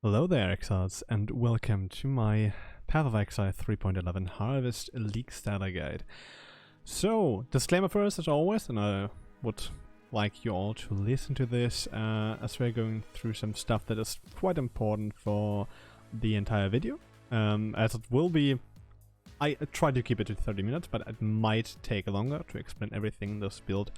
Hello there, Exiles, and welcome to my Path of Exile 3.11 Harvest Leaguestarter guide. So, disclaimer first, as always, and I would like you all to listen to this as we're going through some stuff that is quite important for the entire video. As it will be, I try to keep it to 30 minutes, but it might take longer to explain everything this build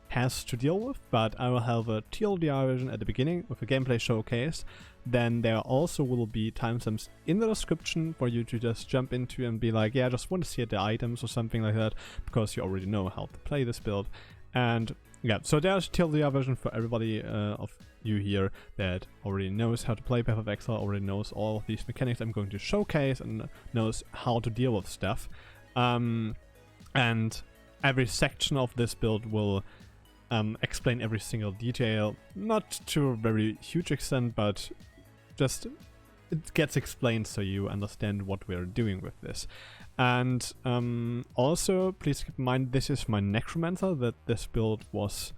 has to deal with, but I will have a TLDR version at the beginning with a gameplay showcase. Then there also will be timestamps in the description for you to just jump into and be like, yeah, I just want to see the items or something like that, because you already know how to play this build. And yeah, so there's a TLDR version for everybody of you here that already knows how to play Path of Exile, already knows all of these mechanics I'm going to showcase, and knows how to deal with stuff. And every section of this build will explain every single detail, not to a very huge extent, but just it gets explained so you understand what we're doing with this. And also, please keep in mind, this is my Necromancer that this build was,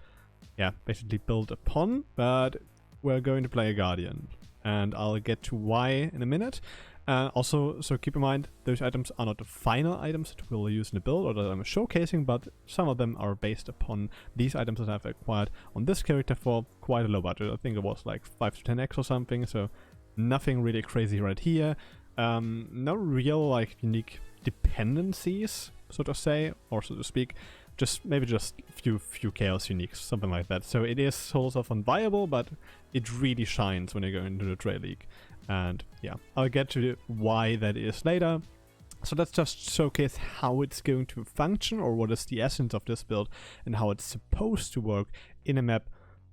yeah, basically built upon, but we're going to play a Guardian, and I'll get to why in a minute. Also, so keep in mind, those items are not the final items that we'll use in the build or that I'm showcasing, but some of them are based upon these items that I've acquired on this character for quite a low budget. I think it was like 5 to 10x or something, so nothing really crazy right here. No real like unique dependencies, so to say, or so to speak. Just maybe just few chaos uniques, something like that. So it is sort of unviable, but it really shines when you go into the Trail League. And yeah, I'll get to why that is later. So let's just showcase how it's going to function, or what is the essence of this build, and how it's supposed to work in a map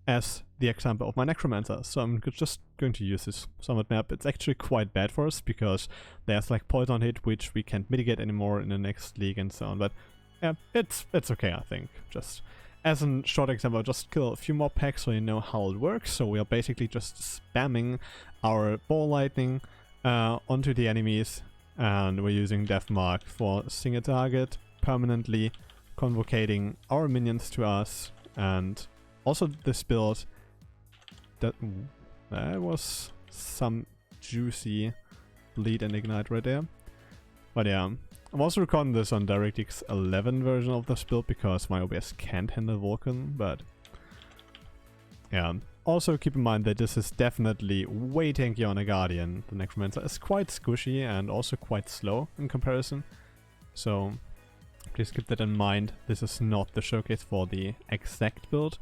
as the example of my Necromancer. So I'm just going to use this Summit map. It's actually quite bad for us, because there's like poison hit, which we can't mitigate anymore in the next league and so on. But yeah, it's okay, I think. Just as a short example, just kill a few more packs so you know how it works. So we are basically just spamming our ball lightning onto the enemies, and we're using Death Mark for single target, permanently convocating our minions to us. And also this build, that was some juicy bleed and ignite right there. But yeah, I'm also recording this on DirectX 11 version of this build because my OBS can't handle Vulcan, but yeah. Also keep in mind that this is definitely way tankier on a Guardian. The Necromancer is quite squishy and also quite slow in comparison, so please keep that in mind. This is not the showcase for the exact build.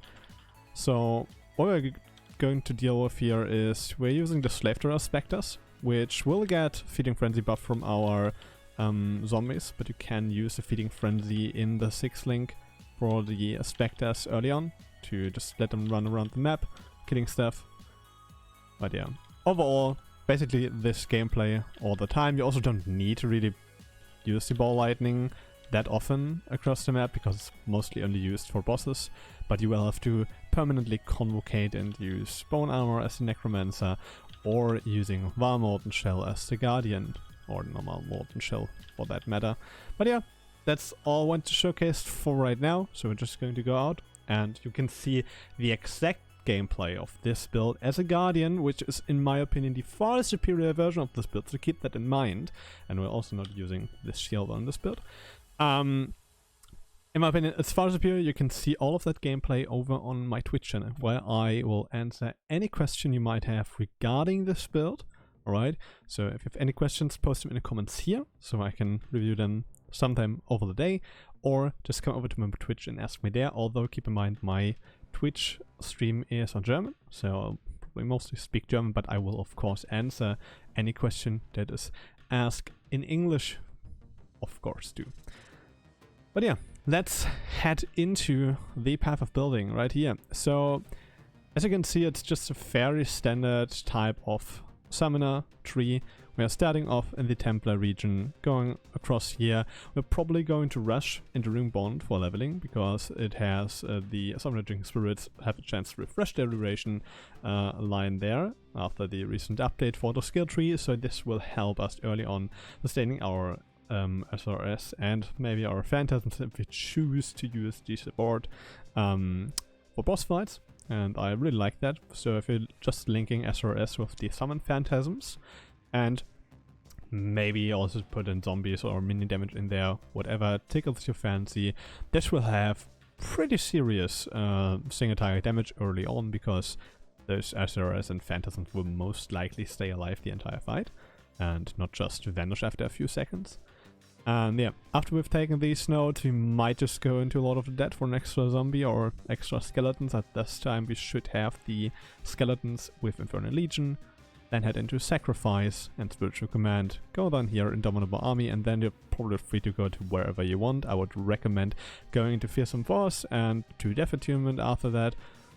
So what we're going to deal with here is we're using the Slave Terror Spectres, which will get Feeding Frenzy buff from our zombies, but you can use the Feeding Frenzy in the 6th link for the Spectres early on to just let them run around the map, killing stuff. But yeah, overall, basically this gameplay all the time. You also don't need to really use the ball lightning that often across the map, because it's mostly only used for bosses, but you will have to permanently convocate and use Bone Armor as the Necromancer, or using Varmorten Shell as the Guardian, or normal Morton Shell for that matter. But yeah, that's all I want to showcase for right now. So we're just going to go out, and you can see the exact gameplay of this build as a Guardian, which is in my opinion the far superior version of this build, so keep that in mind. And we're also not using this shield on this build. In my opinion, it's far superior. You can see all of that gameplay over on my Twitch channel, where I will answer any question you might have regarding this build. Alright, so if you have any questions, post them in the comments here, so I can review them sometime over the day, or just come over to my Twitch and ask me there. Although keep in mind, my Twitch stream is on German, so I'll probably mostly speak German, but I will of course answer any question that is asked in English, of course too. But yeah, let's head into the path of building right here. So as you can see, it's just a very standard type of summoner tree. We are starting off in the Templar region, going across here. We're probably going to rush into Runeborn for leveling, because it has the Summoner Drinking Spirits have a chance to refresh their duration line there after the recent update for the skill tree, so this will help us early on sustaining our SRS and maybe our Phantasms if we choose to use the support for boss fights. and I really like that. So if you're just linking SRS with the summon phantasms, and maybe also put in zombies or mini damage in there, whatever tickles your fancy, this will have pretty serious single target damage early on, because those SRS and phantasms will most likely stay alive the entire fight and not just vanish after a few seconds. And yeah, after we've taken these nodes, we might just go into a lot of the dead for an extra zombie or extra skeletons. At this time we should have the skeletons with Infernal Legion, then head into Sacrifice and Spiritual Command, go down here, Indomitable Army, and then you're probably free to go to wherever you want. I would recommend going to Fearsome Force and to Death Attunement after that,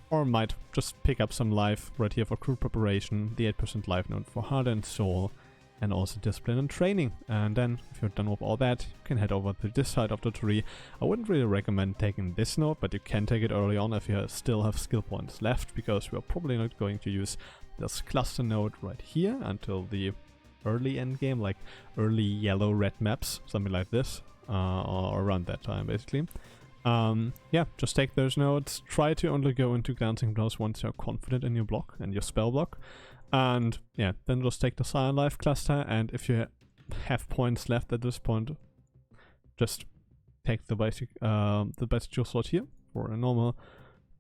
or might just pick up some life right here for crew preparation, the 8% life node for Heart and Soul, and also Discipline and Training. And then, if you're done with all that, you can head over to this side of the tree. I wouldn't really recommend taking this node, but you can take it early on if you still have skill points left, because we're probably not going to use this cluster node right here until the early end game, like early yellow-red maps, something like this, or around that time, basically. Yeah, just take those nodes, try to only go into Glancing Blows once you're confident in your block and your spell block, and yeah, then just take the Cyan Life cluster, and if you have points left at this point, just take the basic jewel slot here for a normal,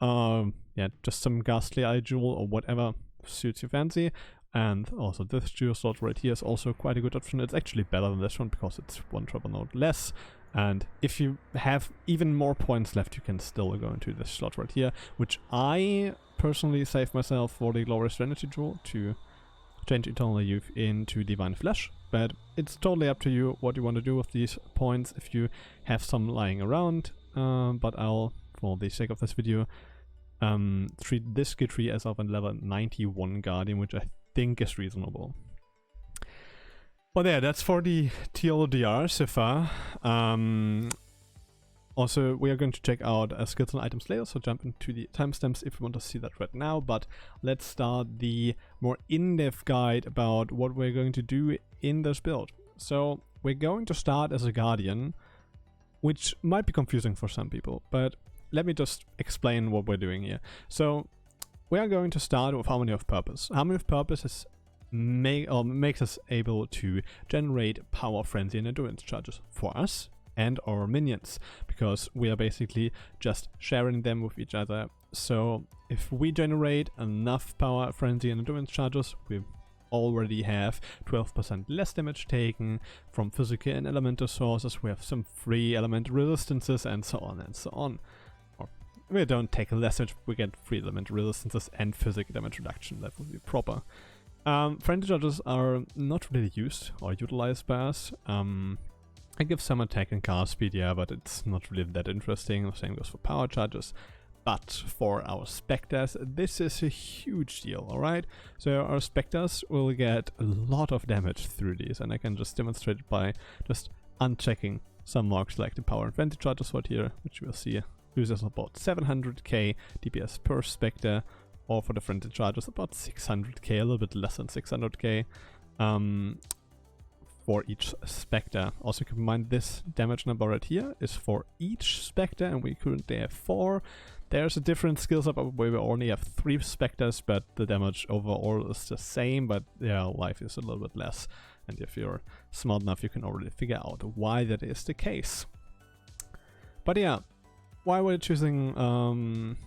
yeah, just some Ghastly Eye jewel or whatever suits your fancy. And also this jewel slot right here is also quite a good option. It's actually better than this one because it's one trouble node less. And if you have even more points left, you can still go into this slot right here, which I personally saved myself for the Glorious Trinity jewel to change Eternal Youth into Divine Flesh. But it's totally up to you what you want to do with these points if you have some lying around. But I'll, for the sake of this video, treat this skill tree as of a level 91 Guardian, which I think is reasonable. But yeah, that's for the TLDR so far. Also, we are going to check out skills and items later, so jump into the timestamps if you want to see that right now. But let's start the more in-depth guide about what we're going to do in this build. So we're going to start as a Guardian, which might be confusing for some people, but let me just explain what we're doing here. So we are going to start with Harmony of Purpose. Harmony of Purpose is makes us able to generate power, frenzy, and endurance charges for us and our minions, because we are basically just sharing them with each other. So if we generate enough power, frenzy, and endurance charges, we already have 12% less damage taken from physical and elemental sources. We have some free elemental resistances, and so on and so on. Or we don't take less damage, we get free elemental resistances and physical damage reduction. That would be proper. Frenzy charges are not really used or utilized by us. I give some attack and cast speed, yeah, but it's not really that interesting. The same goes for power charges. But for our Spectres, this is a huge deal, alright? So our Spectres will get a lot of damage through these, and I can just demonstrate it by just unchecking some marks like the power and frenzy charges right here, which we'll see uses about 700k DPS per Spectre, or for the frenzy charges about 600k, a little bit less than 600k for each Spectre. Also keep in mind this damage number right here is for each Spectre, and we currently have 4. There's a different skill up where we only have 3 Spectres, but the damage overall is the same, but yeah, life is a little bit less. And if you're smart enough, you can already figure out why that is the case. But yeah, why we're choosing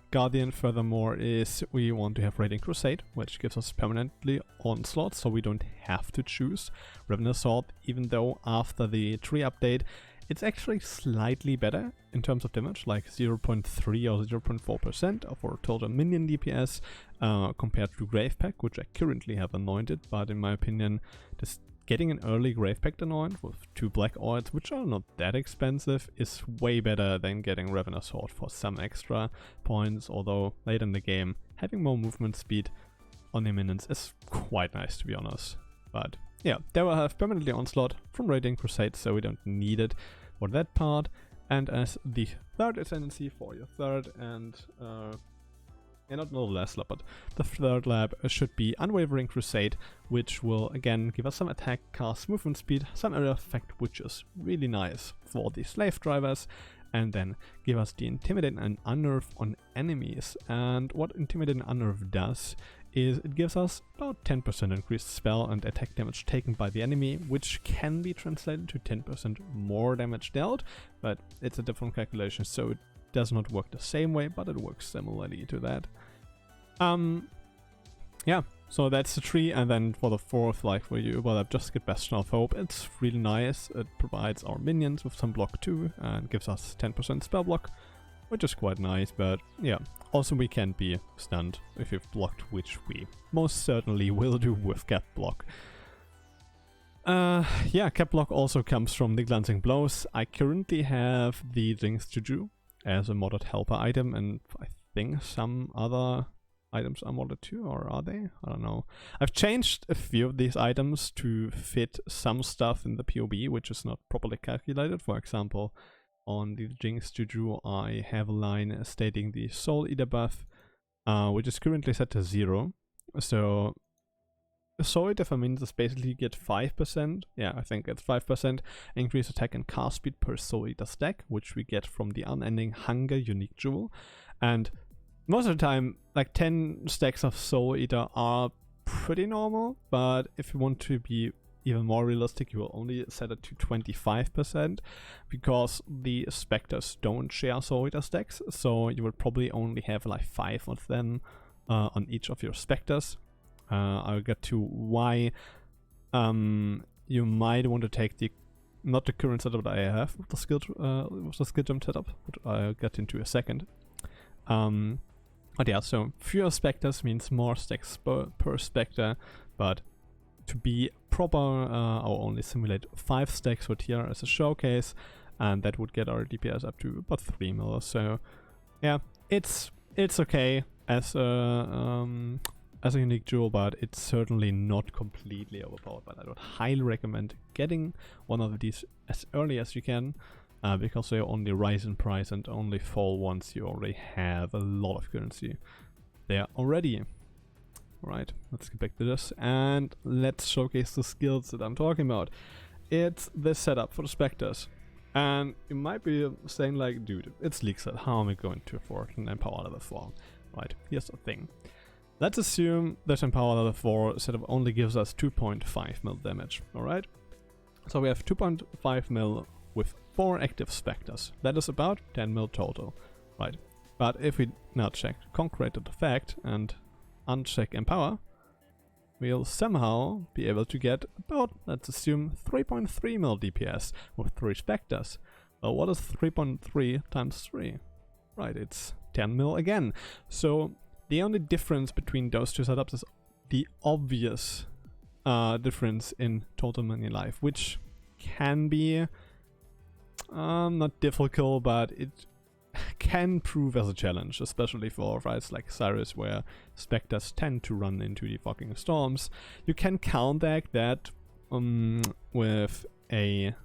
Guardian furthermore is we want to have Radiant Crusade, which gives us permanently Onslaught, so we don't have to choose Ravenous Sword, even though after the tree update it's actually slightly better in terms of damage, like 0.3 or 0.4% of our total minion DPS compared to Grave Pact, which I currently have anointed, but in my opinion just getting an early Grave Pact anoint with 2 Black Oils, which are not that expensive, is way better than getting Ravenous Sword for some extra points, although later in the game having more movement speed on the minions is quite nice, to be honest. But yeah, there we'll have permanently Onslaught from Radiant Crusade, so we don't need it for that part. And as the third Ascendancy for your third and not the last lab, but the third lab should be Unwavering Crusade, which will again give us some attack, cast, movement speed, some area effect, which is really nice for the slave drivers. and then give us the Intimidate and Unnerve on enemies. And what Intimidate and Unnerve does is it gives us about 10% increased spell and attack damage taken by the enemy, which can be translated to 10% more damage dealt, but it's a different calculation, so it does not work the same way, but it works similarly to that. Yeah, so that's the 3, and then for the 4th, like for you, well, I've just get Bastion of Hope. It's really nice. It provides our minions with some block too, and gives us 10% spell block, which is quite nice, but yeah. Also, we can be stunned if you've blocked, which we most certainly will do with Cap Block. Yeah, Cap Block also comes from the Glancing Blows. I currently have the Jinx Juju as a modded helper item, and I think some other items are modded too, or are they? I don't know. I've changed a few of these items to fit some stuff in the PoB, which is not properly calculated. For example, on the Jinx Juju, I have a line stating the Soul Eater buff, which is currently set to 0. So, Soul Eater for minions is basically you get 5%, yeah, I think it's 5% increased attack and cast speed per Soul Eater stack, which we get from the Unending Hunger unique jewel. And most of the time, like 10 stacks of Soul Eater are pretty normal, but if you want to be even more realistic, you will only set it to 25%, because the Spectres don't share Soul Eater stacks, so you will probably only have like 5 of them on each of your Spectres. I'll get to why you might want to take the, not the current setup that I have with the skill jump setup, which I'll get into a second. But yeah, so fewer Spectres means more stacks per Spectre, but to be proper, I'll only simulate 5 stacks for tier as a showcase, and that would get our DPS up to about 3 mil. So yeah, it's okay as a unique jewel, but it's certainly not completely overpowered. But I would highly recommend getting one of these as early as you can, because they only rise in price and only fall once you already have a lot of currency there already. Right, let's get back to this and let's showcase the skills that I'm talking about. It's this setup for the Spectres. And you might be saying like, dude, it's Leaguestarter, how am I going to afford an Empower level 4? Right, here's the thing. Let's assume that Empower level 4 setup only gives us 2.5 mil damage, alright? So we have 2.5 mil with 4 active Spectres. That is about 10 mil total, right? But if we now check Concreted Effect and uncheck Empower, we'll somehow be able to get about, let's assume, 3.3 mil DPS with 3 Spectres. Well, what is 3.3 times 3? Right, it's 10 mil again. So the only difference between those two setups is the obvious difference in total money life, which can be not difficult, but it can prove as a challenge, especially for fights like Cyrus, where Spectres tend to run into the fucking storms. You can counteract that with a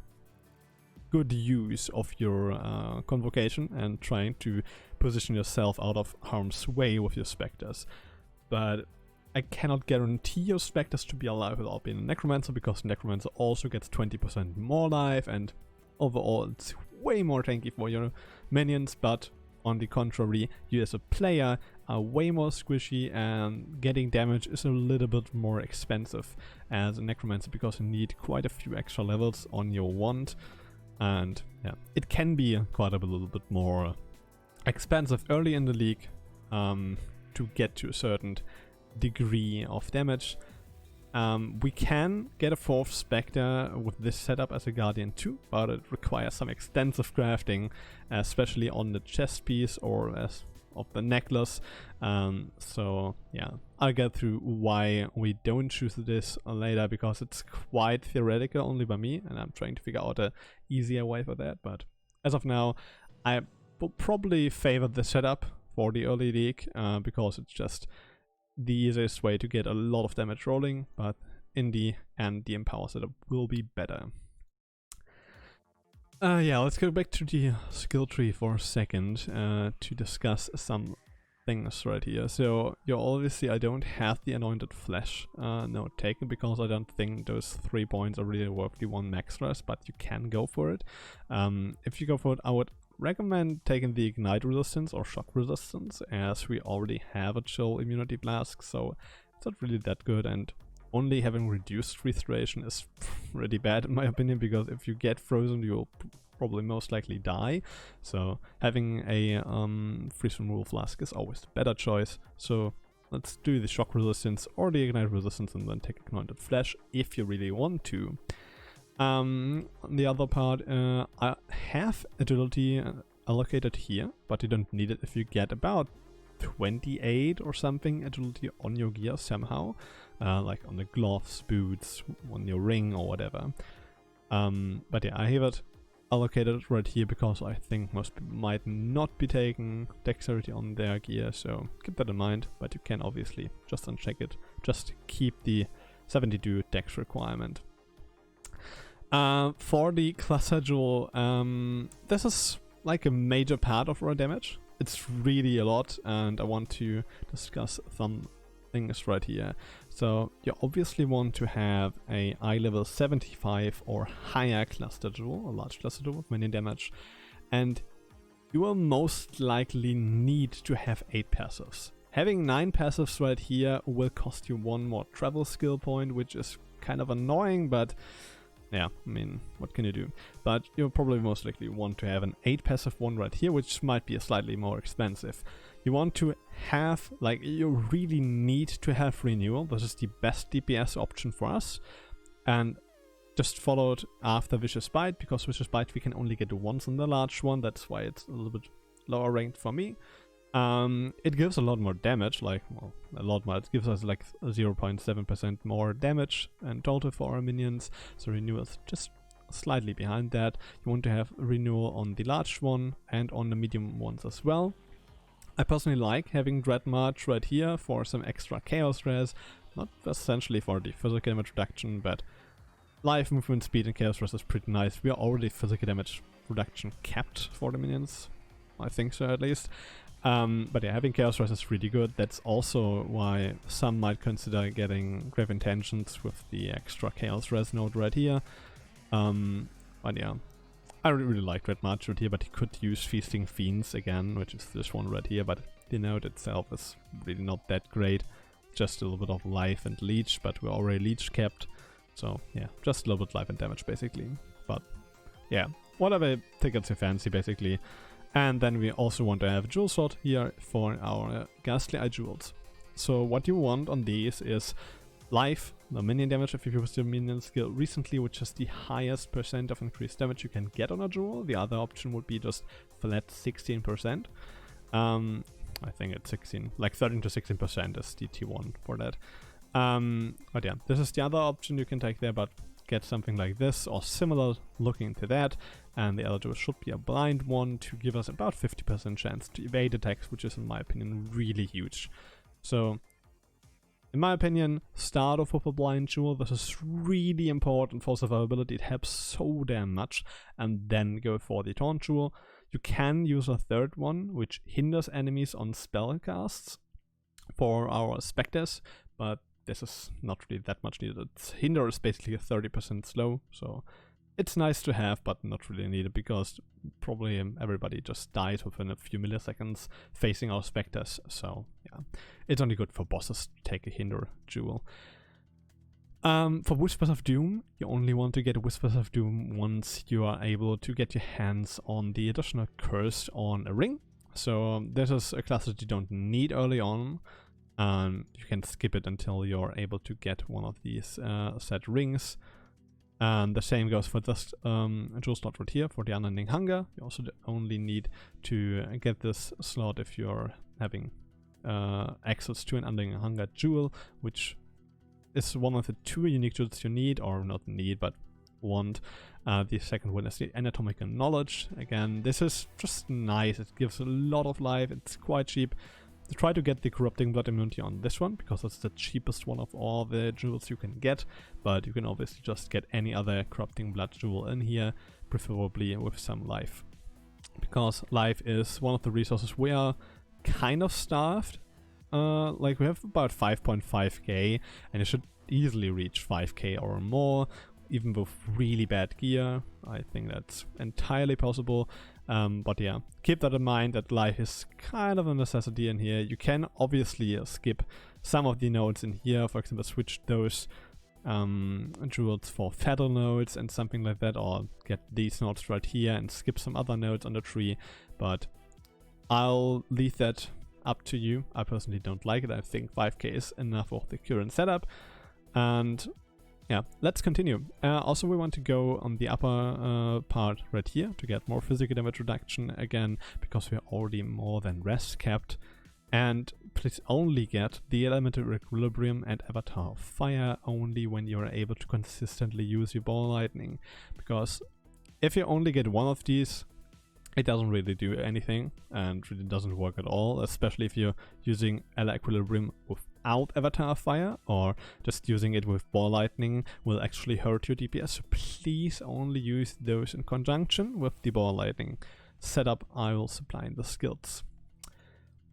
good use of your Convocation and trying to position yourself out of harm's way with your Spectres. But I cannot guarantee your Spectres to be alive without being a Necromancer, because Necromancer also gets 20% more life, and overall it's way more tanky for your minions. But on the contrary, you as a player are way more squishy, and getting damage is a little bit more expensive as a Necromancer, because you need quite a few extra levels on your wand. And yeah, it can be quite a little bit more expensive early in the league to get to a certain degree of damage. We can get a 4th Spectre with this setup as a Guardian too, but it requires some extensive crafting, especially on the chest piece or as of the necklace. So yeah, I'll get through why we don't choose this later, because it's quite theoretical only by me, and I'm trying to figure out a easier way for that. But as of now, I will probably favor the setup for the early league, because it's just the easiest way to get a lot of damage rolling, but in the end the Empower setup will be better. Yeah, let's go back to the skill tree for a second to discuss some things right here. So, obviously I don't have the Anointed Flesh note taken, because I don't think those 3 points are really worth the 1 max rest, but you can go for it. If you go for it, I would recommend taking the Ignite Resistance or Shock Resistance, as we already have a Chill Immunity Flask, so it's not really that good, and only having reduced restoration is pretty bad in my opinion, because if you get frozen you'll probably most likely die. So having a freeze removal flask is always the better choice. So let's do the Shock Resistance or the Ignite Resistance and then take Ignited Flash if you really want to. The other part, I have agility allocated here, but you don't need it if you get about 28 or something agility on your gear somehow, like on the gloves, boots, on your ring or whatever. But yeah, I have it allocated right here because I think most people might not be taking dexterity on their gear, so keep that in mind, but you can obviously just uncheck it, just keep the 72 dex requirement. For the cluster jewel, this is like a major part of raw damage. It's really a lot, and I want to discuss some things right here. So you obviously want to have a eye level 75 or higher cluster jewel, a large cluster jewel with many damage, and you will most likely need to have 8 passives. Having 9 passives right here will cost you 1 more travel skill point, which is kind of annoying, but yeah, I mean, what can you do? But you'll probably most likely want to have an 8 passive one right here, which might be slightly more expensive. You want to have, like, you really need to have renewal. This is the best DPS option for us. And just followed after Vicious Bite, because Vicious Bite we can only get once on the large one. That's why it's a little bit lower ranked for me. It gives a lot more damage, like, well, a lot more. It gives us like 0.7% more damage in total for our minions. So renewal is just slightly behind that. You want to have renewal on the large one and on the medium ones as well. I personally like having Dread March right here for some extra chaos res, not essentially for the physical damage reduction, but life, movement, speed and chaos res is pretty nice. We are already physical damage reduction capped for the minions, I think so at least. But yeah, having chaos res is really good. That's also why some might consider getting Grave Intentions with the extra chaos res node right here. But yeah, I really like Dread March right here, but he could use Feasting Fiends again, which is this one right here, but the node itself is really not that great. Just a little bit of life and leech, but we're already leech capped. So yeah, just a little bit life and damage basically. But yeah, whatever tickles your fancy basically. And then we also want to have a jewel slot here for our Ghastly Eye jewels. So what you want on these is life, the minion damage if you use the minion skill recently, which is the highest percent of increased damage you can get on a jewel. The other option would be just flat 16%. I think it's 16, like 13 to 16% is the T1 for that. But yeah, this is the other option you can take there, but get something like this or similar looking to that, and the other jewel should be a blind one to give us about 50% chance to evade attacks, which is in my opinion really huge. So in my opinion, start off with a blind jewel. This is really important for survivability. It helps so damn much, and then go for the taunt jewel. You can use a third one which hinders enemies on spell casts for our Spectres, but this is not really that much needed. Its hinder is basically a 30% slow, so it's nice to have, but not really needed, because probably everybody just dies within a few milliseconds facing our Spectres, so yeah. It's only good for bosses to take a hinder jewel. For Whispers of Doom, you only want to get Whispers of Doom once you are able to get your hands on the additional curse on a ring. So this is a class that you don't need early on. You can skip it until you're able to get one of these set rings. And the same goes for this jewel slot right here for the Unending Hunger. You also only need to get this slot if you're having access to an Unending Hunger jewel, which is one of the 2 unique jewels you need, or not need, but want. The second one is the Anatomical Knowledge. Again, this is just nice. It gives a lot of life. It's quite cheap. Try to get the Corrupting Blood immunity on this one, because it's the cheapest one of all the jewels you can get, but you can obviously just get any other Corrupting Blood jewel in here, preferably with some life. Because life is one of the resources we are kind of starved. Like, we have about 5.5k, and you should easily reach 5k or more, even with really bad gear. I think that's entirely possible. But yeah, keep that in mind that life is kind of a necessity in here. You can obviously skip some of the nodes in here, for example switch those jewels for feather nodes and something like that, or get these nodes right here and skip some other nodes on the tree, but I'll leave that up to you. I personally don't like it. I think 5k is enough of the current setup. And yeah, let's continue. Also, we want to go on the upper part right here to get more physical damage reduction again, because we are already more than rest capped. And please only get the elemental equilibrium and avatar of fire only when you are able to consistently use your ball lightning, because if you only get one of these, it doesn't really do anything and really doesn't work at all, especially if you're using Ela Equilibrium without Avatar of Fire, or just using it with Ball Lightning will actually hurt your DPS. So please only use those in conjunction with the Ball Lightning setup I will supply in the skills.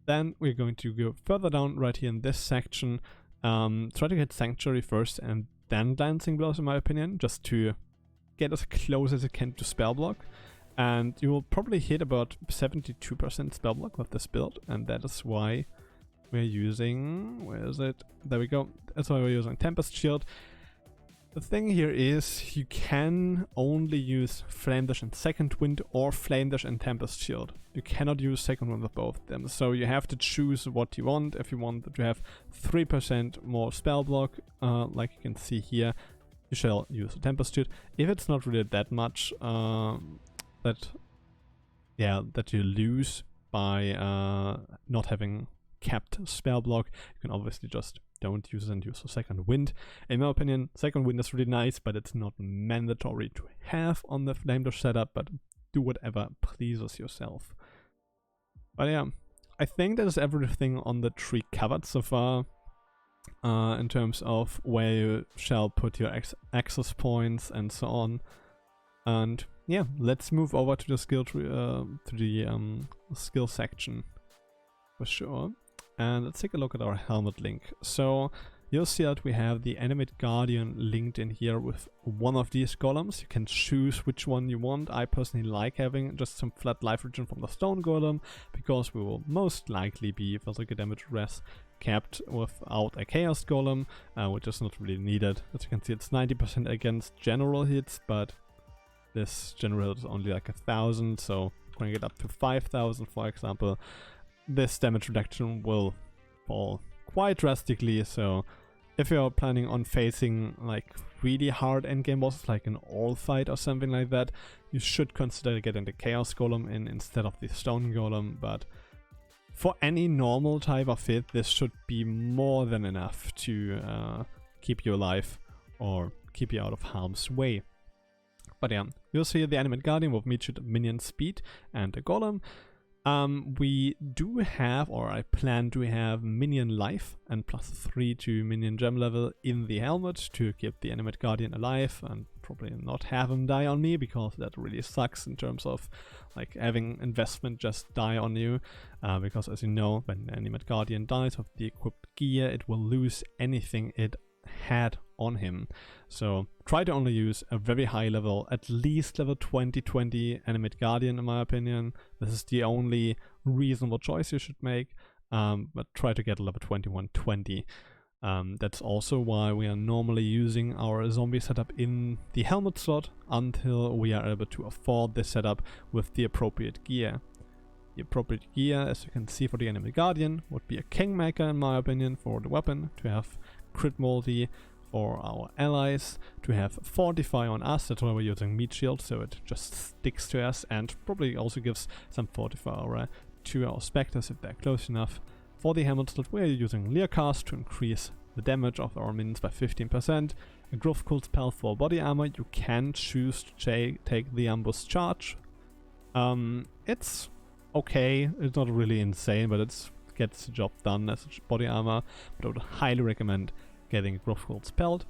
Then we're going to go further down right here in this section. Try to get Sanctuary first and then Dancing Blows in my opinion, just to get as close as you can to Spell Block. And you will probably hit about 72% spell block with this build, and that is why we're using, where is it? There we go. That's why we're using Tempest Shield. The thing here is you can only use Flame Dash and Second Wind, or Flame Dash and Tempest Shield. You cannot use Second Wind with both of them, so you have to choose what you want. If you want to have 3% more spell block, like you can see here, you shall use a Tempest Shield. If it's not really that much, that you lose by not having capped spell block, you can obviously just don't use it and use a Second Wind. In my opinion, Second Wind is really nice, but it's not mandatory to have on the Flame Dash setup, but do whatever pleases yourself. But yeah, I think that is everything on the tree covered so far, in terms of where you shall put your access points and so on. And yeah, let's move over to the skill tree, skill section for sure. And let's take a look at our helmet link. So you'll see that we have the Animate Guardian linked in here with one of these columns. You can choose which one you want. I personally like having just some flat life regen from the Stone Golem, because we will most likely be physical damage rest capped without a Chaos Golem, which is not really needed. As you can see, it's 90% against general hits, but this general is only like 1,000, so going it up to 5,000 for example, this damage reduction will fall quite drastically. So if you're planning on facing like really hard endgame bosses like an all fight or something like that, you should consider getting the Chaos Golem in instead of the Stone Golem. But for any normal type of hit, this should be more than enough to keep you alive or keep you out of harm's way. But yeah, you'll see the Animate Guardian with minion speed and a Golem. We do have, or I plan to have, minion life and +3 to minion gem level in the helmet to keep the Animate Guardian alive and probably not have him die on me, because that really sucks in terms of like having investment just die on you. Because as you know, when the Animate Guardian dies of the equipped gear, it will lose anything it had on him. So try to only use a very high level, at least level 20-20 Animate Guardian in my opinion. This is the only reasonable choice you should make, but try to get level 21-20. That's also why we are normally using our zombie setup in the helmet slot until we are able to afford this setup with the appropriate gear. The appropriate gear, as you can see for the Animate Guardian, would be a Kingmaker in my opinion for the weapon, to have crit multi for our allies, to have Fortify on us. That's why we're using Meat Shield, so it just sticks to us, and probably also gives some Fortify aura to our Spectres if they're close enough. For the helmet slot, we're using Learcast to increase the damage of our minions by 15%. A Growth Cool spell for body armor. You can choose to take the Ambush Charge. It's okay, it's not really insane, but it gets the job done as body armor. But I would highly recommend getting a Growth Cool spelled.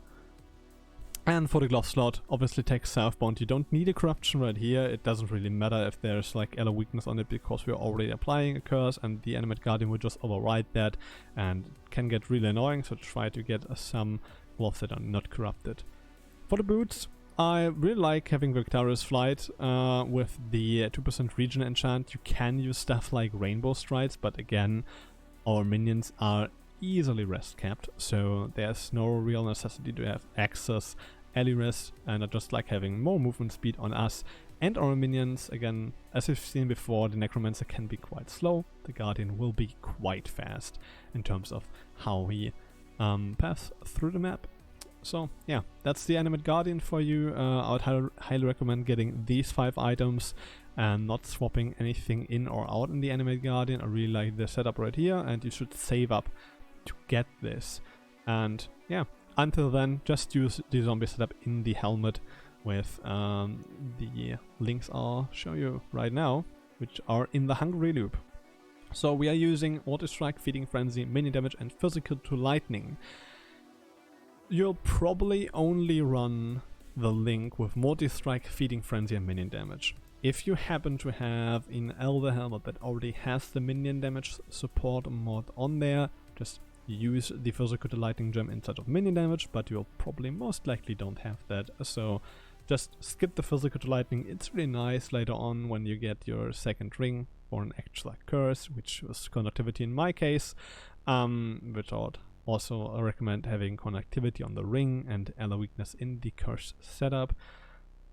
And for the glove slot, obviously take Southbound. You don't need a corruption right here. It doesn't really matter if there's like Ela weakness on it, because we're already applying a curse and the Animate Guardian will just override that, and it can get really annoying, so try to get some gloves that are not corrupted. For the boots, I really like having Victorious Flight with the 2% region enchant. You can use stuff like Rainbow Strides, but again, our minions are easily rest capped, so there's no real necessity to have access ally rest, and I just like having more movement speed on us and our minions. Again, as we've seen before, the Necromancer can be quite slow, the Guardian will be quite fast in terms of how he pass through the map. So yeah, that's the Animate Guardian for you. I would highly recommend getting these 5 items and not swapping anything in or out in the Animate Guardian. I really like the setup right here, and you should save up to get this. And yeah, until then, just use the zombie setup in the helmet with the links I'll show you right now, which are in the Hungry loop. So we are using Auto Strike, Feeding Frenzy, Minion Damage, and Physical to Lightning. You'll probably only run the link with Multi-Strike, Feeding Frenzy, and Minion Damage. If you happen to have an Elder Helmet that already has the Minion Damage support mod on there, just use the Physical to Lightning gem instead of Minion Damage, but you'll probably most likely don't have that, so just skip the Physical to Lightning. It's really nice later on when you get your second ring or an actual curse, which was conductivity in my case, which I would also recommend having connectivity on the ring and ally weakness in the curse setup.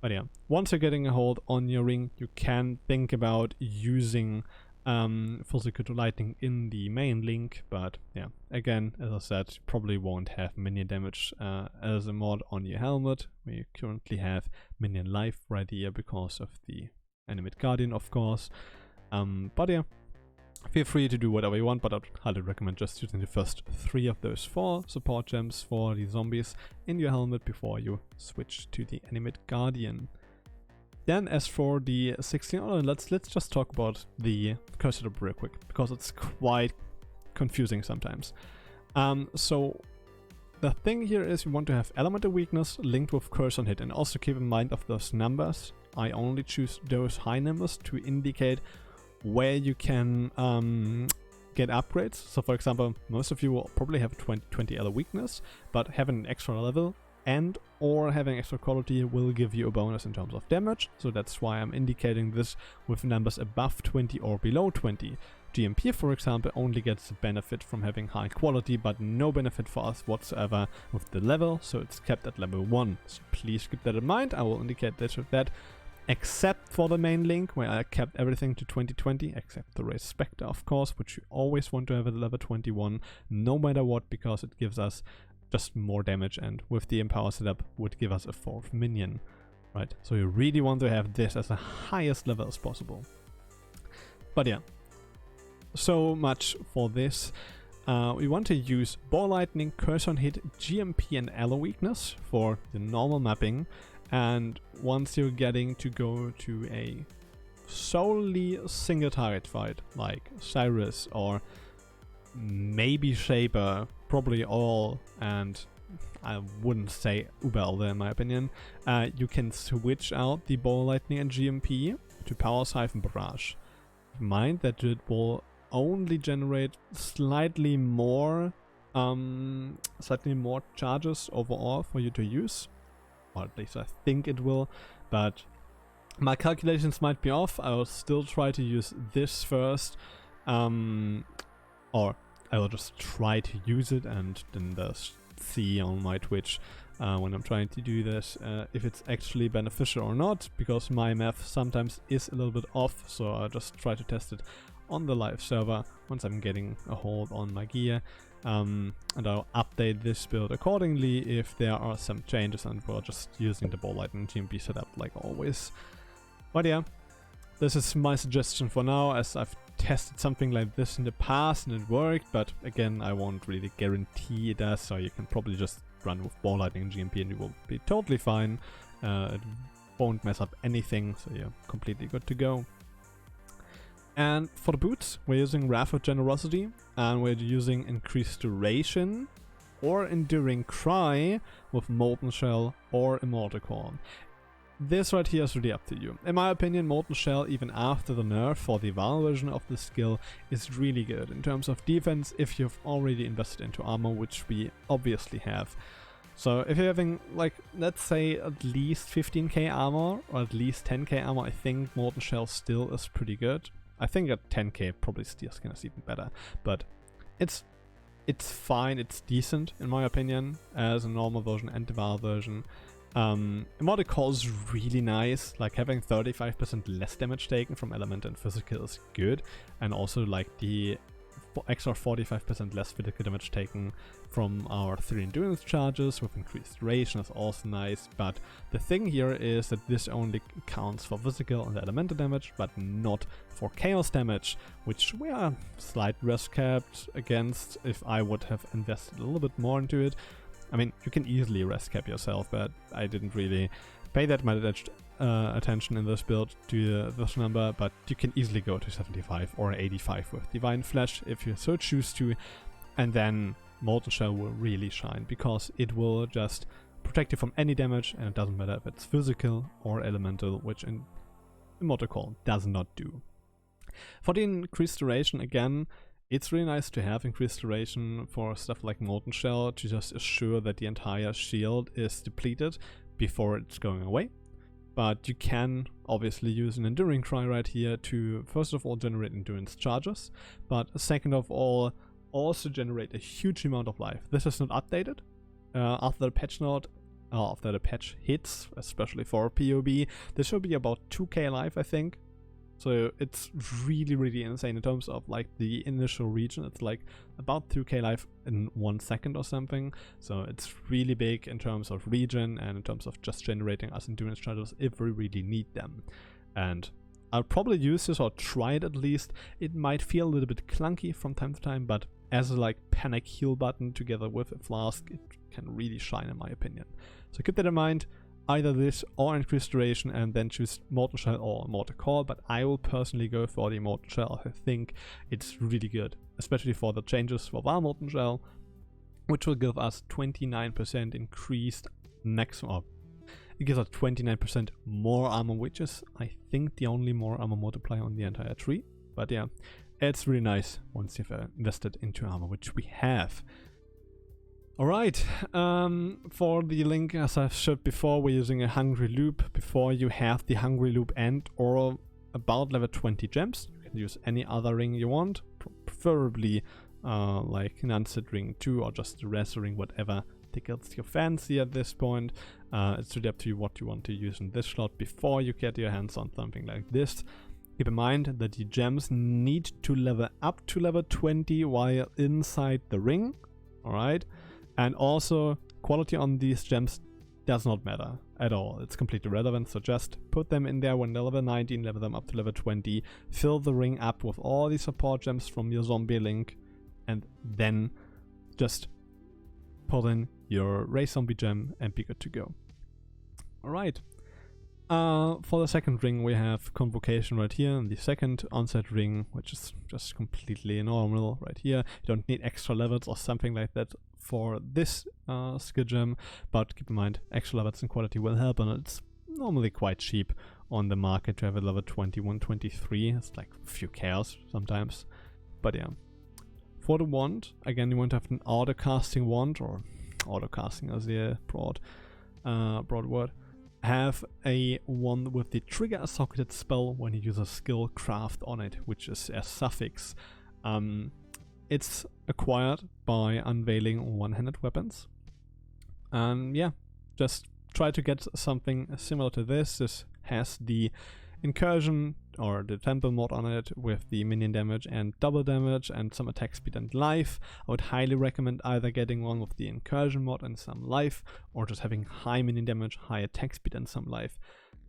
But yeah, once you're getting a hold on your ring, you can think about using Physical to Lightning in the main link, but yeah, again, as I said, you probably won't have minion damage as a mod on your helmet. We currently have minion life right here because of the Animate Guardian, of course. But yeah, feel free to do whatever you want, but I'd highly recommend just using the first 3 of those 4 support gems for the zombies in your helmet before you switch to the Animate Guardian. Then as for the 16, let's just talk about the curse setup real quick, because it's quite confusing sometimes. So the thing here is you want to have Elemental Weakness linked with Curse on Hit, and also keep in mind of those numbers. I only choose those high numbers to indicate where you can get upgrades. So for example, most of you will probably have 20 Elo weakness, but having an extra level and or having extra quality will give you a bonus in terms of damage. So that's why I'm indicating this with numbers above 20 or below 20. GMP, for example, only gets the benefit from having high quality, but no benefit for us whatsoever with the level, so it's kept at level 1. So please keep that in mind. I will indicate this with that. Except for the main link, where I kept everything to 2020, except the race Spectre, of course, which you always want to have at level 21, no matter what, because it gives us just more damage, and with the Empower setup would give us a 4th minion, right? So you really want to have this as the highest level as possible. But yeah, so much for this. We want to use Ball Lightning, Curse on Hit, GMP, and Elo Weakness for the normal mapping. And once you're getting to go to a solely single target fight, like Cyrus or maybe Shaper, probably all, and I wouldn't say Uber in my opinion, you can switch out the Ball Lightning and GMP to Power Siphon Barrage. Keep in mind that it will only generate slightly more charges overall for you to use. Or at least I think it will, but my calculations might be off. I will still try to use this first, or I will just try to use it and then just see on my Twitch when I'm trying to do this if it's actually beneficial or not, because my math sometimes is a little bit off, so I'll just try to test it on the live server once I'm getting a hold on my gear. And I'll update this build accordingly if there are some changes, and we're just using the Ball Lightning GMP setup like always. But yeah, this is my suggestion for now, as I've tested something like this in the past and it worked, but again, I won't really guarantee it does, so you can probably just run with Ball Lightning and GMP and you will be totally fine. It won't mess up anything, so you're completely good to go. And for the boots, we're using Wrath of Generosity, and we're using Increased Duration or Enduring Cry with Molten Shell or Immortal Corn. This right here is really up to you. In my opinion, Molten Shell, even after the nerf for the Val version of the skill, is really good in terms of defense if you've already invested into armor, which we obviously have. So if you're having, like, let's say at least 15k armor or at least 10k armor, I think Molten Shell still is pretty good. I think at 10k probably Steel Skin is even better, but it's fine, it's decent in my opinion as a normal version and the VAR version. Immortal Core is really nice, like having 35% less damage taken from element and physical is good, and also like the extra 45% less physical damage taken from our 3 endurance charges with increased duration is also nice, but the thing here is that this only counts for physical and elemental damage, but not for chaos damage, which we are slight risk capped against if I would have invested a little bit more into it. I mean, you can easily risk cap yourself, but I didn't really pay that much attention in this build to this number, but you can easily go to 75 or 85 with Divine Flesh if you so choose to, and then Molten Shell will really shine because it will just protect you from any damage, and it doesn't matter if it's physical or elemental, which in Immortal Core does not do. For the increased duration, again, it's really nice to have increased duration for stuff like Molten Shell to just assure that the entire shield is depleted before it's going away. But you can obviously use an Enduring Cry right here to first of all generate endurance charges, but second of all also generate a huge amount of life. This is not updated after the patch note, after the patch hits, especially for PoB. This should be about 2k life, I think. So it's really insane in terms of like the initial region. It's like about 2k life in 1 second or something. So it's really big in terms of region and in terms of just generating us endurance charges if we really need them. And I'll probably use this or try it at least. It might feel a little bit clunky from time to time, but as a like panic heal button together with a flask, it can really shine in my opinion. So keep that in mind. Either this or increased duration and then choose Molten Shell or Immortal Core, but I will personally go for the Immortal Shell. I think it's really good, especially for the changes for VAR Molten Shell, which will give us 29% increased maximum, or it gives us 29% more armor, which is, I think, the only more armor multiplier on the entire tree. But yeah, it's really nice once you've invested into armor, which we have. Alright, for the link, as I've showed before, we're using a Hungry Loop. Before you have the Hungry Loop end or about level 20 gems, you can use any other ring you want, preferably like an Unset Ring 2 or just a Razor Ring, whatever tickles your fancy at this point. It's really up to you what you want to use in this slot before you get your hands on something like this. Keep in mind that the gems need to level up to level 20 while inside the ring, alright? And also, quality on these gems does not matter at all. It's completely irrelevant, so just put them in there when they're level 19, level them up to level 20, fill the ring up with all the support gems from your zombie link, and then just pull in your race zombie gem and be good to go. Alright. For the second ring we have Convocation right here, and the second onset ring, which is just completely normal right here. You don't need extra levels or something like that for this skill gem, but keep in mind extra levels and quality will help, and it's normally quite cheap on the market to have a level 21, 23. It's like a few chaos sometimes, but yeah. For the wand, again you want to have an auto casting wand, or auto casting as the broad word. Have a wand with the trigger a socketed spell when you use a skill craft on it, which is a suffix. It's acquired by unveiling one-handed weapons. And yeah, just try to get something similar to this. This has the incursion or the temple mod on it with the minion damage and double damage and some attack speed and life. I would highly recommend either getting one with the incursion mod and some life, or just having high minion damage, high attack speed and some life.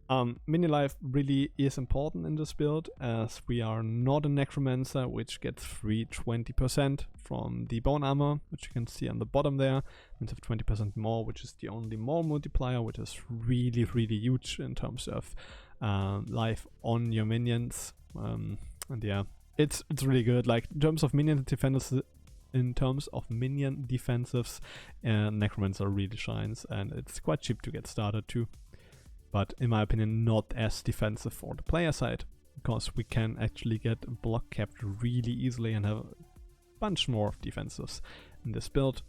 Minion life really is important in this build, as we are not a necromancer, which gets free 20% from the bone armor, which you can see on the bottom there, and have 20% more, which is the only more multiplier, which is really huge in terms of life on your minions. And yeah, it's really good. Like in terms of minion defenses, Necromancer really shines, and it's quite cheap to get started too. But in my opinion, not as defensive for the player side, because we can actually get block capped really easily and have a bunch more of defenses in this build.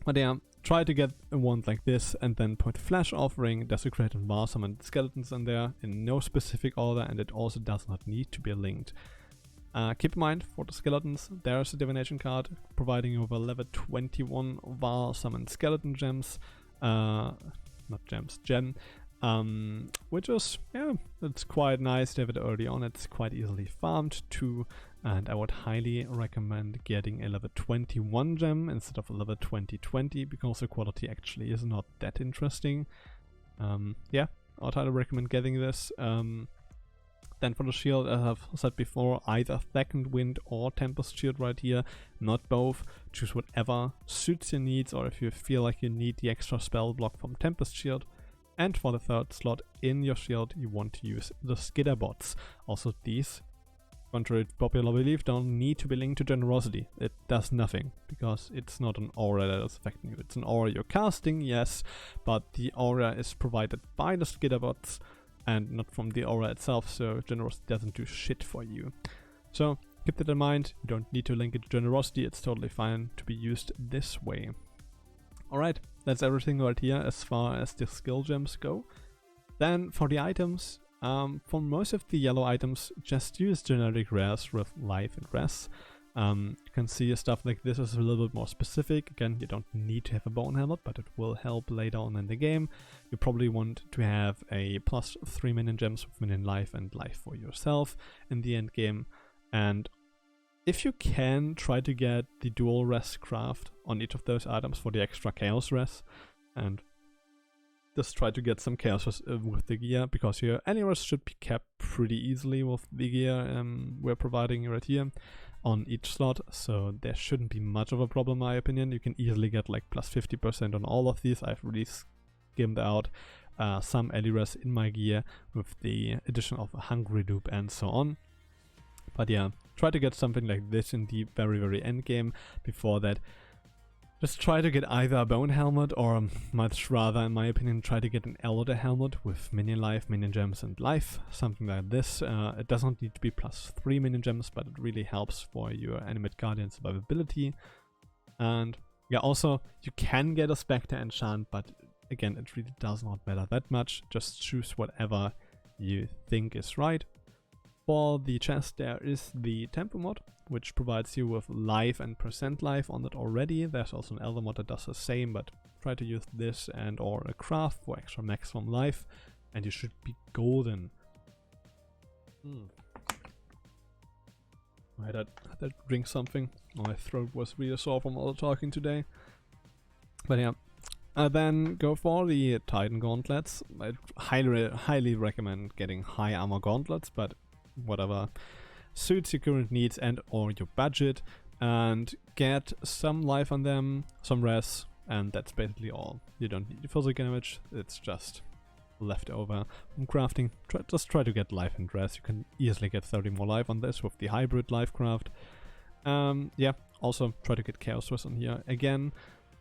But yeah, try to get a wand like this and then put Flash Offering, Desecrate and Var Summon skeletons in there in no specific order, and it also does not need to be linked. Keep in mind, for the skeletons, there's a divination card providing you with a level 21 Var Summon skeleton gems, not gems, gem, which is, yeah, it's quite nice to have it early on. It's quite easily farmed too, and I would highly recommend getting a level 21 gem instead of a level 20 because the quality actually is not that interesting. Yeah, I would highly recommend getting this. Then for the shield, as I've said before, either Second Wind or Tempest Shield right here, not both. Choose whatever suits your needs, or if you feel like you need the extra spell block from Tempest Shield. And for the third slot in your shield, you want to use the Skitter bots. Also these, contrary to popular belief, don't need to be linked to Generosity. It does nothing, because it's not an aura that is affecting you. It's an aura you're casting, yes, but the aura is provided by the Skitter bots and not from the aura itself, so Generosity doesn't do shit for you. So keep that in mind. You don't need to link it to Generosity. It's totally fine to be used this way. Alright, that's everything right here as far as the skill gems go. Then for the items, for most of the yellow items, just use generic rares with life and res. You can see stuff like this is a little bit more specific. Again, you don't need to have a bone helmet, but it will help later on in the game. You probably want to have a plus 3 minion gems with minion life and life for yourself in the end game. And if you can, try to get the dual res craft on each of those items for the extra chaos res, and just try to get some chaos res with the gear, because your any res should be kept pretty easily with the gear we're providing right here on each slot, so there shouldn't be much of a problem in my opinion. You can easily get like plus 50% on all of these. I've really skimmed out some ally res in my gear with the addition of a hungry loop and so on. But yeah, try to get something like this in the very end game. Before that, just try to get either a bone helmet, or much rather, in my opinion, try to get an elder helmet with minion life, minion gems and life, something like this. It doesn't need to be plus 3 minion gems, but it really helps for your animate guardian survivability. And yeah, also you can get a Spectre enchant, but again, it really does not matter that much. Just choose whatever you think is right. For the chest, there is the tempo mod, which provides you with life and percent life on it already. There's also an elder mod that does the same, but try to use this and or a craft for extra maximum life, and you should be golden. I had to drink something. My throat was really sore from all the talking today. But yeah, then go for the Titan gauntlets. I highly recommend getting high armor gauntlets, but whatever suits your current needs and or your budget, and get some life on them, some res, and that's basically all. You don't need physical damage, it's just leftover from crafting. Just try to get life and res. You can easily get 30 more life on this with the hybrid life craft. Yeah, also try to get chaos res on here again.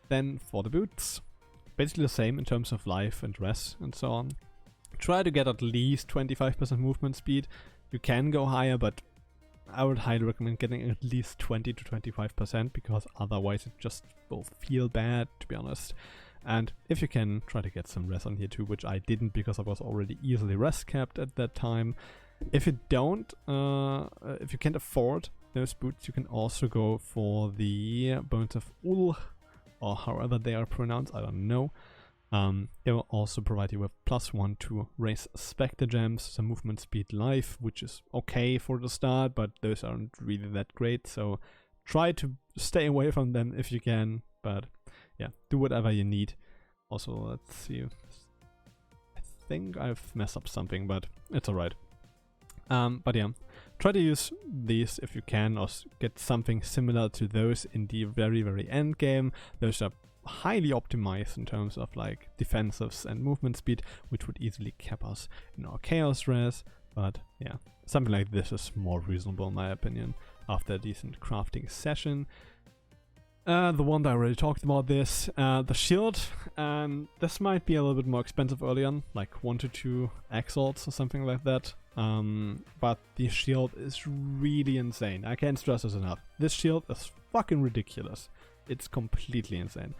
Then for the boots, basically the same in terms of life and res and so on. Try to get at least 25% movement speed. You can go higher, but I would highly recommend getting at least 20 to 25%, because otherwise it just will feel bad, to be honest. And if you can, try to get some res on here too, which I didn't because I was already easily res capped at that time. If you don't, if you can't afford those boots, you can also go for the Bones of Ul, or however they are pronounced, I don't know. It will also provide you with +1 to raise Spectre gems, some movement speed life, which is okay for the start, but those aren't really that great, so try to stay away from them if you can, but yeah, do whatever you need. Also, let's see, I think I've messed up something, but it's alright. But yeah, try to use these if you can, or get something similar to those in the very end game. Those are highly optimized in terms of like defensives and movement speed, which would easily cap us in our chaos res. But yeah, something like this is more reasonable in my opinion after a decent crafting session. The one that I already talked about, this, the shield, this might be a little bit more expensive early on, like 1 to 2 exalts or something like that. But the shield is really insane. I can't stress this enough. This shield is fucking ridiculous. It's completely insane.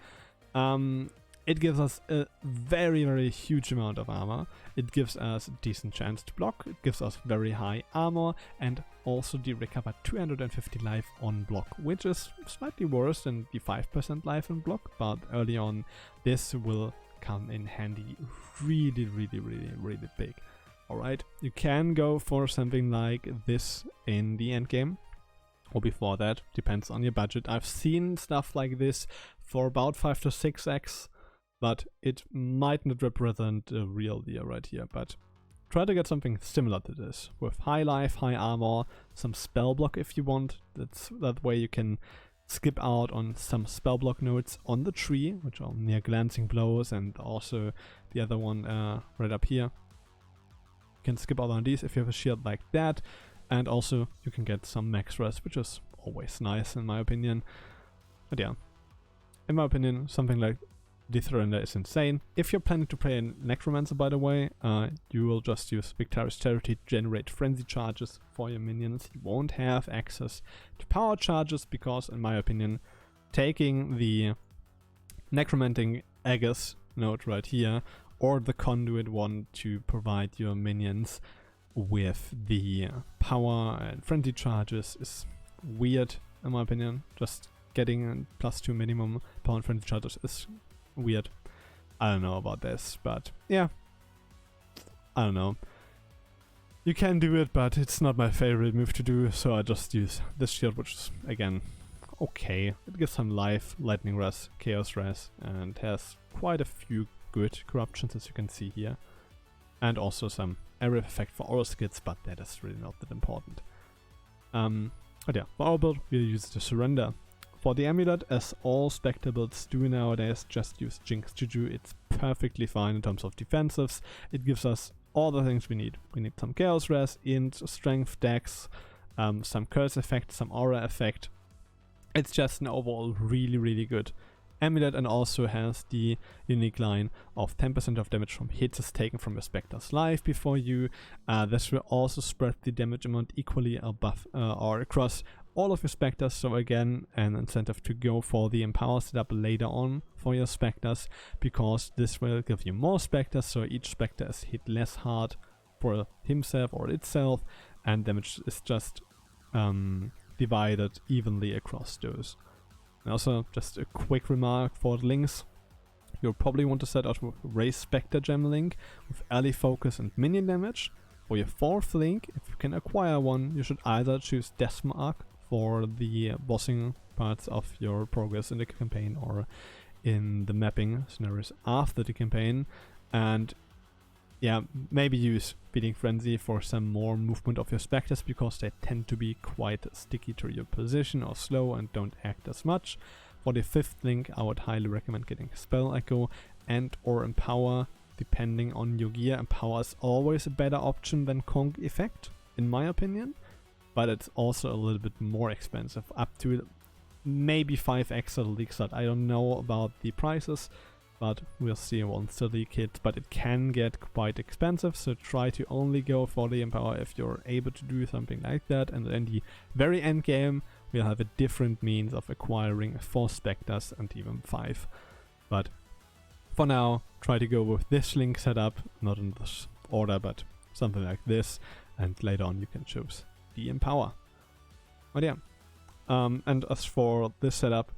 It gives us a very, very huge amount of armor. It gives us a decent chance to block. It gives us very high armor, and also the recover 250 life on block, which is slightly worse than the 5% life on block, but early on this will come in handy really, really, really, really big. Alright, you can go for something like this in the end game, or before that, depends on your budget. I've seen stuff like this for about 5 to 6x, but it might not represent a real deal right here. But try to get something similar to this, with high life, high armor, some spell block if you want. That way you can skip out on some spell block nodes on the tree, which are near glancing blows, and also the other one right up here. You can skip out on these if you have a shield like that, and also you can get some max res, which is always nice in my opinion. But yeah, in my opinion, something like the surrender is insane. If you're planning to play a Necromancer, by the way, you will just use Victorious Charity to generate frenzy charges for your minions. You won't have access to power charges because, in my opinion, taking the Necromanting Aegis node right here, or the Conduit one to provide your minions with the power and frenzy charges is weird, in my opinion. Just getting a +2 minimum power and frenzy charges is weird. I don't know about this, but yeah, I don't know. You can do it, but it's not my favorite move to do, so I just use this shield, which is, again, okay. It gives some life, lightning res, chaos res, and has quite a few good corruptions, as you can see here. And also some area effect for our skills, but that is really not that important. But yeah, for our build, we'll use the surrender. For the amulet, as all Spectre builds do nowadays, just use Jinx Juju. It's perfectly fine in terms of defensives. It gives us all the things we need. We need some Chaos Res, Int, Strength, Dex, some Curse effect, some Aura effect. It's just an overall really, really good amulet, and also has the unique line of 10% of damage from hits taken from your Spectre's life before you. This will also spread the damage amount equally above or across all of your Spectres, so again an incentive to go for the Empower setup later on for your Spectres, because this will give you more Spectres, so each Spectre is hit less hard for himself or itself, and damage is just divided evenly across those. And also, just a quick remark for the links. You'll probably want to set out with Raise Spectre Gem link with ally focus and minion damage. For your fourth link, if you can acquire one, you should either choose Desmo Arc for the bossing parts of your progress in the campaign, or in the mapping scenarios after the campaign, and yeah, maybe use Feeding Frenzy for some more movement of your Spectres, because they tend to be quite sticky to your position or slow and don't act as much. For the fifth link, I would highly recommend getting Spell Echo and or Empower, depending on your gear. Empower is always a better option than Conk Effect, in my opinion, but it's also a little bit more expensive, up to maybe 5x of the Leaguestart. I don't know about the prices, but we'll see once the league hits. But it can get quite expensive, so try to only go for the Empower if you're able to do something like that. And in the very end game, we'll have a different means of acquiring 4 Spectres and even 5. But for now, try to go with this link setup, not in this order, but something like this, and later on you can choose the Empower. But yeah, and as for this setup,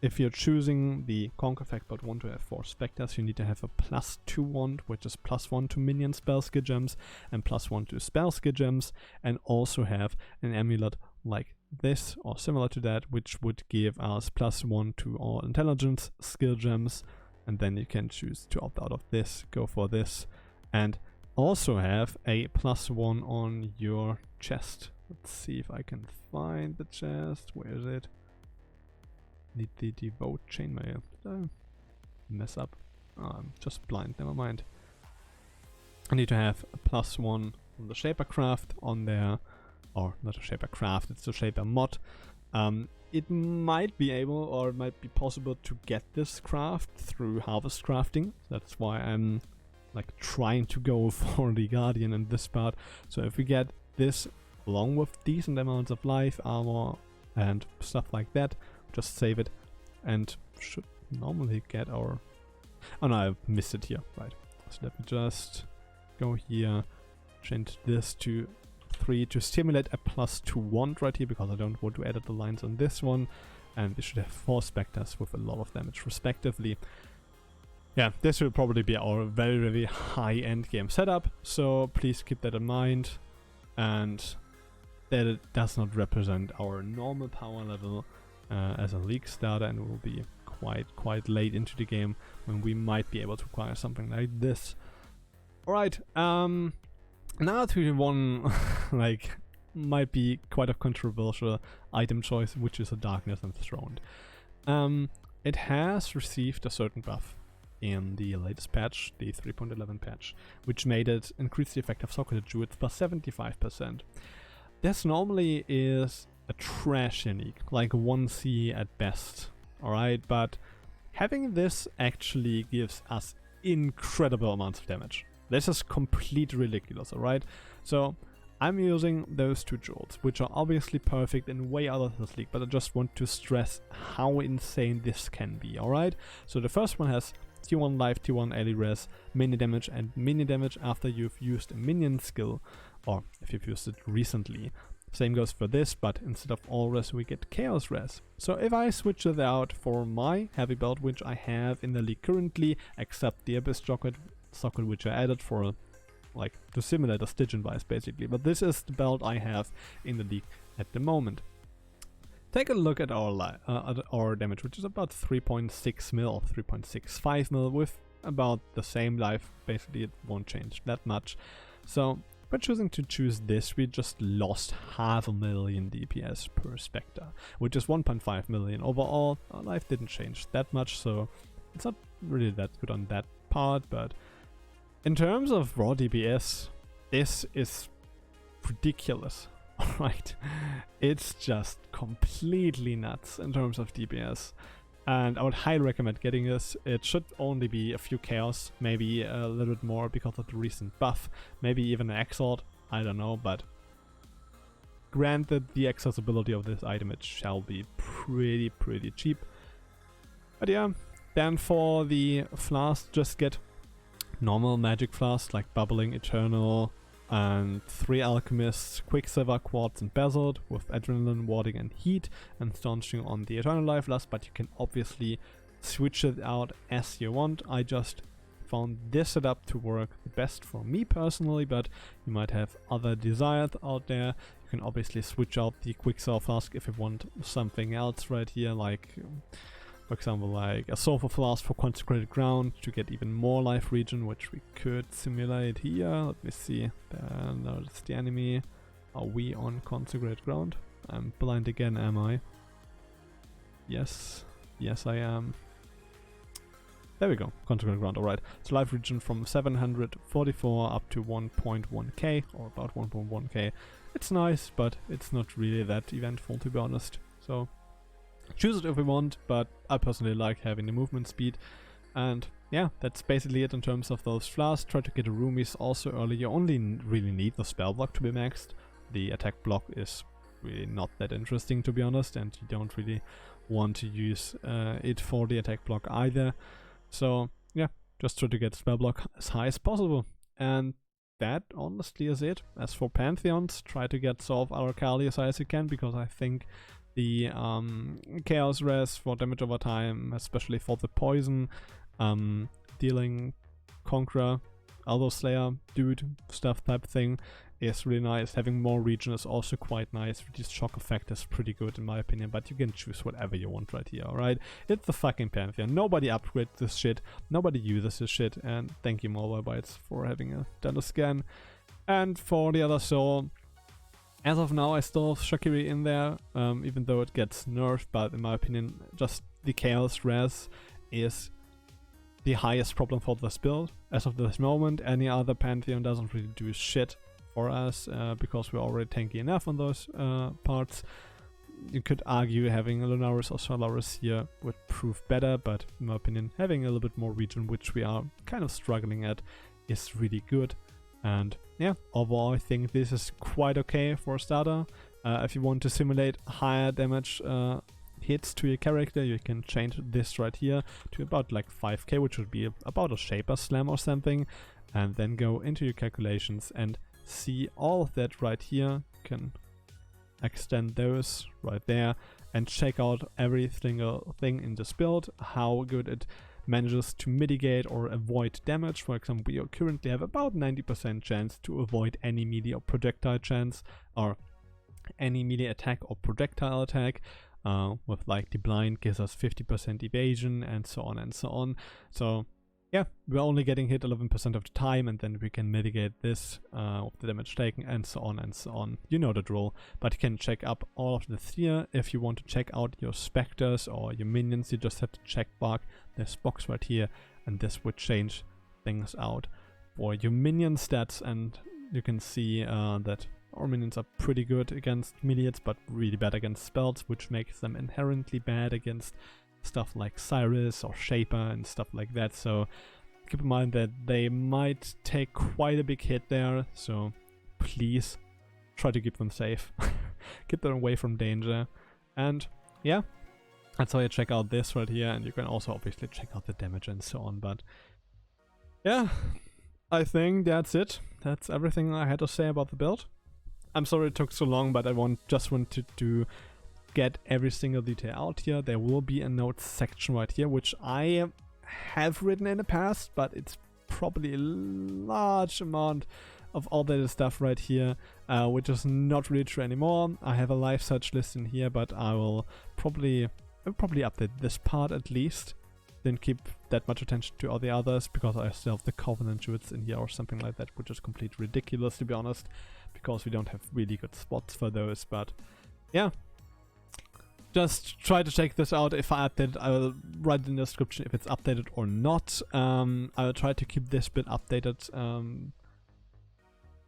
if you're choosing the Conk effect but want to have 4 Spectres, you need to have a +2 wand, which is +1 to minion spell skill gems and +1 to spell skill gems, and also have an amulet like this or similar to that, which would give us +1 to all intelligence skill gems, and then you can choose to opt out of this, go for this, and also have a +1 on your chest. Let's see if I can find the chest. Where is it? Need the devote chainmail. Did I mess up? Oh, I'm just blind, never mind. I need to have a +1 on the Shaper Craft on there, or not a Shaper Craft, it's a Shaper mod. It might be able, or it might be possible to get this craft through Harvest Crafting. That's why I'm like trying to go for the Guardian in this part. So if we get this along with decent amounts of life, armor, and stuff like that, just save it, and should normally get our... Oh no, I missed it here, right. So let me just go here, change this to 3 to simulate a +2 wand right here, because I don't want to edit the lines on this one. And we should have 4 Spectres with a lot of damage respectively. Yeah, this will probably be our very, very high end game setup, so please keep that in mind. And that it does not represent our normal power level as a league starter, and will be quite late into the game when we might be able to acquire something like this. Alright, now to one like might be quite a controversial item choice, which is a Darkness Enthroned. It has received a certain buff in the latest patch, the 3.11 patch, which made it increase the effect of Socketed Druids by 75%. This normally is a trash unique, like 1C at best, alright, but having this actually gives us incredible amounts of damage. This is completely ridiculous, alright? So I'm using those 2 jewels, which are obviously perfect and way out of this league, but I just want to stress how insane this can be, alright? So the first one has T1 life, T1 AD res, mini damage, and mini damage after you've used a minion skill, or if you've used it recently. Same goes for this, but instead of all res we get chaos res. So if I switch it out for my heavy belt, which I have in the league currently, except the Abyss socket which I added for like to simulate a Stygian Vice basically, but this is the belt I have in the league at the moment. Take a look at our damage, which is about 3.6 mil, 3.65 mil, with about the same life. Basically, it won't change that much. So by choosing to choose this, we just lost 500,000 DPS per Spectre, which is 1.5 million overall. Our life didn't change that much, so it's not really that good on that part. But in terms of raw DPS, this is ridiculous. Alright, it's just completely nuts in terms of DPS, and I would highly recommend getting this. It should only be a few chaos, maybe a little bit more because of the recent buff, maybe even an exalt, I don't know, but granted the accessibility of this item, it shall be pretty cheap. But yeah, then for the flask, just get normal magic flasks like Bubbling, Eternal, and 3 Alchemists, Quicksilver, Quartz, and Basalt with Adrenaline, Warding, and Heat, and staunching on the Eternal Life Lust, but you can obviously switch it out as you want. I just found this setup to work the best for me personally, but you might have other desires out there. You can obviously switch out the Quicksilver Flask if you want something else right here, like for example, like a Sulfur Flask for Consecrated Ground to get even more life regen, which we could simulate here. Let me see. No, that's the enemy. Are we on Consecrated Ground? I'm blind again, am I? Yes. Yes, I am. There we go. Consecrated Ground, alright. So life regen from 744 up to 1.1k, or about 1.1k. It's nice, but it's not really that eventful, to be honest. So choose it if you want, but I personally like having the movement speed. And yeah, that's basically it in terms of those flasks. Try to get the roomies also early. You only really need the spell block to be maxed. The attack block is really not that interesting, to be honest, and you don't really want to use it for the attack block either. So yeah, just try to get spell block as high as possible. And that honestly is it. As for Pantheons, try to get Solve Aracali as high as you can, because I think the Chaos Res for damage over time, especially for the poison, dealing Conqueror, Elbow Slayer, dude stuff type thing is really nice. Having more regen is also quite nice. Reduced shock effect is pretty good in my opinion, but you can choose whatever you want right here, alright? It's the fucking Pantheon. Nobody upgrades this shit, nobody uses this shit, and thank you Mobile Bytes for having done a scan. And for the other soul, as of now I still have Shakiri in there, even though it gets nerfed, but in my opinion just the Chaos Res is the highest problem for this build. As of this moment, any other Pantheon doesn't really do shit for us, because we're already tanky enough on those parts. You could argue having a Lunaris or Solaris here would prove better, but in my opinion having a little bit more regen, which we are kind of struggling at, is really good. And yeah, overall I think this is quite okay for a starter. If you want to simulate higher damage hits to your character, you can change this right here to about like 5k, which would be about a Shaper Slam or something, and then go into your calculations and see all of that right here. You can extend those right there and check out every single thing in this build, how good it manages to mitigate or avoid damage. For example, we currently have about 90% chance to avoid any melee or projectile chance, or any melee attack or projectile attack, with like the blind gives us 50% evasion and so on and so on. So yeah, we're only getting hit 11% of the time, and then we can mitigate this of the damage taken and so on and so on. You know the drill, but you can check up all of this here. If you want to check out your Spectres or your minions, you just have to check mark this box right here, and this would change things out for your minion stats. And you can see that our minions are pretty good against melees, but really bad against spells, which makes them inherently bad against stuff like Cyrus or Shaper and stuff like that. So keep in mind that they might take quite a big hit there, so please try to keep them safe. Keep them away from danger. And yeah, that's how you check out this right here, and you can also obviously check out the damage and so on. But yeah, I think that's it. That's everything I had to say about the build. I'm sorry it took so long, but I just wanted to get every single detail out here. There will be a notes section right here, which I have written in the past, but it's probably a large amount of all that stuff right here, which is not really true anymore. I have a live search list in here, but I'll probably update this part at least. Didn't keep that much attention to all the others because I still have the Covenant Druids in here or something like that, which is completely ridiculous, to be honest, because we don't have really good spots for those. But yeah, just try to check this out. If I update it, I will write in the description if it's updated or not. I will try to keep this bit updated,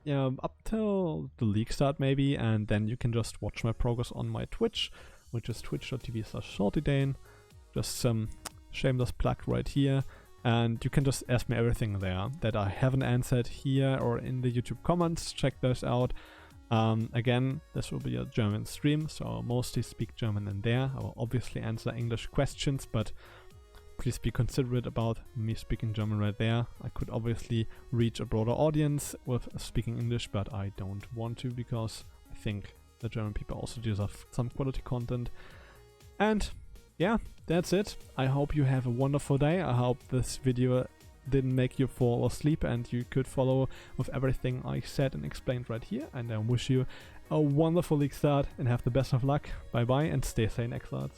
yeah, up till the league start maybe, and then you can just watch my progress on my Twitch, which is twitch.tv/Saltydayn. Just some shameless plug right here, and you can just ask me everything there that I haven't answered here or in the YouTube comments. Check those out. Again, this will be a German stream, so I'll mostly speak German in there. I will obviously answer English questions, but please be considerate about me speaking German right there. I could obviously reach a broader audience with speaking English, but I don't want to, because I think the German people also deserve some quality content. And yeah, that's it. I hope you have a wonderful day. I hope this video didn't make you fall asleep and you could follow with everything I said and explained right here. And I wish you a wonderful league start and have the best of luck. Bye bye and stay sane, Exiles.